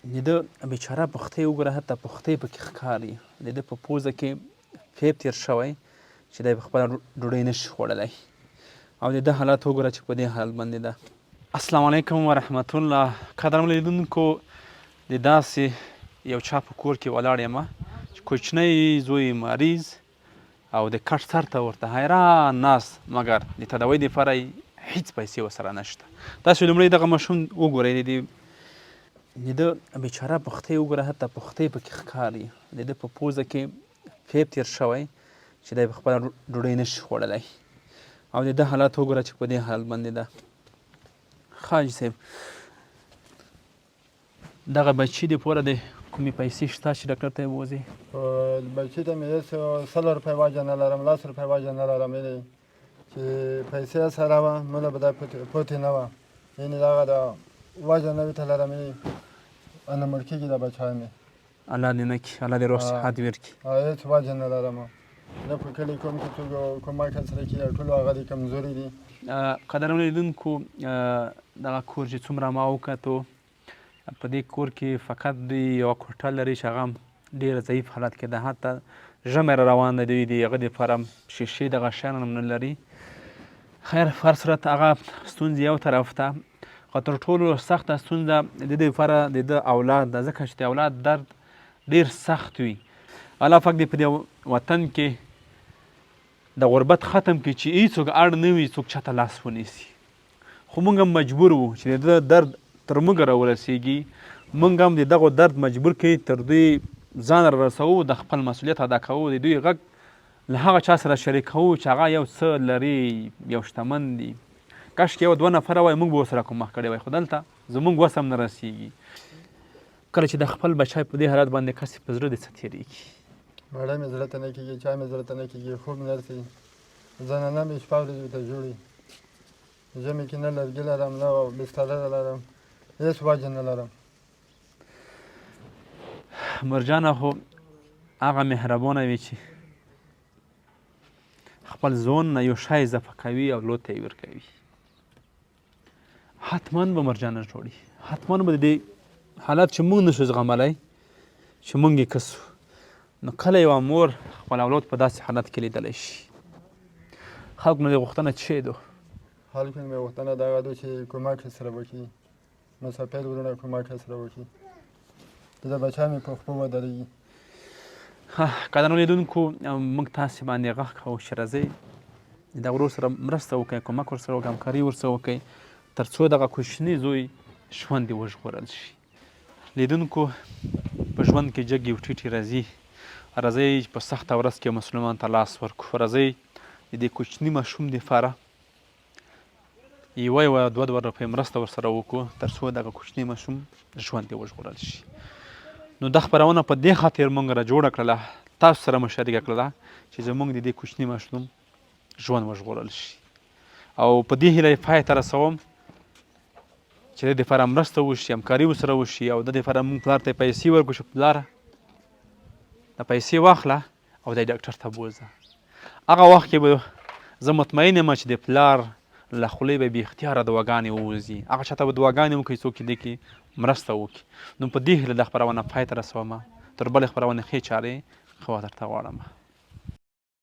د ده بیچاره پښتۍ وګوره، حتی پښتۍ پکې ښکاري. د ده په پوزه کې پیپ تېر شوی چې دی خپله ډوډۍ نشي خوړلی، او د ده حالت وګوره چې په دې حالت باندې ده. السلام علیکم ورحمت الله. قدرمنو لیدونکو، د داسې یو چا په کور کې ولاړ یم چې کوچنی زوی مریض او د کټ سر ته ورته حیران ناست، مګر د تداوۍ دپاره هېڅ پیسې ورسره نشته. تاسو لومړی دغه ماشوم وګورئ، د ده بیچاره پښتۍ وګوره، حتی پښتۍ پکې ښکاري. د ده په پوزه کې پیپ تېر شوی چې دی خپله ډوډۍ نشي خوړلی، او د ده حالت وګوره چې په دې حالت باندې ده. حاجي صاحب، دغه بچي دپاره د کومې پیسې شته چې ډاکټر ته یې بوځې؟ بچي ته مې هېڅ 100 روپۍ وجه نه لرم، 10 روپۍ وجه نه لرم، یعنې چې پیسې سره وه مله به دا پوتې نه وه، یعنې دغه د وجه نه ورته لرم، یعنې نه مړ کېږي دا بچی مې. الله دې نه کړي، الله دې روغ صحت ورکړي. هېڅ وجه نه لرم. زه په کلي کوم چې څوک کومک سره کېږي ټول هغه دې کمزوري دي. قدرمنو لیدونکو، دغه کور چې څومره ما وکتو، په دې کور کې فقط دوی یوه کوټه لري چې هغه هم ډېر ضعیف حالت کې ده، حتی ژمی را روان دی، دوی د هغه دپاره شیشې دغه شیان هم نه لري. خیر، په هر صورت هغه ستونزې یو طرف ته، خو تر ټولو سخته ستونزه د دې دپاره د ده اولاد ده، ځکه چې د اولاد درد ډېر سخت وي. الله پاک دې په دې وطن کې د غربت ختم کړي چې هېڅوک اړ نه وي څوک چاته لاس ونیسي. خو موږ هم مجبور وو چې د ده درد تر موږ راورسېږي، موږ هم د دغو درد مجبور کړي تر دوی ځان را رسوو، د خپل مسؤلیت ادا کوو، د دوی غږ له هغه چا سره شریکوو چې هغه یو څه لري، یو شتمن دي. کاشکې یو 2 نفره وای موږ به ورسره کومک کړی وای، خو دلته زموږ وس هم نه رسېږي. کله چې د خپل بچی په دې حالت باندې کسې په زړه دې څه تېرېږي؟ مړه مې زړه ته نه کېږي، چای مې زړه ته نه کېږي، خوب نه رسي. زنانه مې شپه ورځ ورته جوړي، ژمي کې نه لرګي لرم نه بستره لرم، هېڅ وجه نه لرم. مرجانه خو هغه مهربانه وي چې خپل ځون نه یو شی اضافه کوي او لو ته یې ورکوي. حتما به مرجانه جوړي، حتما به د دې حالت چې موږ نشو زغملی چې موږ یې کسو، نو کله یوه مور خپل اولاد په داسې حالت کې لیدلی شي. خلکو نه دې غوښتنه څه شی ده؟ خلکو نه مې غوښتنه دغه ده چې کومک سره وکړي، مسافر وروڼه کومک سره وکړي، د بچی مې په خپو ودرېږي. قدرمنو لیدونکو، موږ تاسې باندې غږ کوو چې راځئ د ورور سره مرسته وکړئ، کومک ورسره وکړئ، همکاري ورسره وکړئ، تر څو دغه کوچني زوی ژوند یې وژغورل شي. لیدونکو، په ژوند کې جګ یو ټیټې راځي، راځئ په سخته ورځ کې مسلمان ته لاس ورکړو، راځئ د دې کوچني ماشوم دپاره یوه 2 روپۍ مرسته ورسره وکړو، تر څو دغه کوچني ماشوم ژوند یې وژغورل شي. نو دا خپرونه په دې خاطر موږ را جوړه کړله، تاسو سره مو شریکه کړله چې زموږ د دې کوچني ماشوم ژوند وژغورل شي. او په دې هیله یې پای ته رسوم چې د دې دپاره مرسته وشي، همکاري ورسره وشي، او د دې دپاره موږ پلار ته یې پیسې ورکړو چې پلاره د پیسې واخله او دی ډاکټر ته بوځه. هغه وخت کې به زه مطمئن یم چې د پلار له خولې به بې اختیاره دعاګانې ووځي، هغه چاته به دعاګانې وکړي څوک چې دې کې مرسته وکړي. نو په دې هیله دا خپرونه پای ته رسومه، تر بلې خپرونې ښې چارې ښه وخت درته غواړم.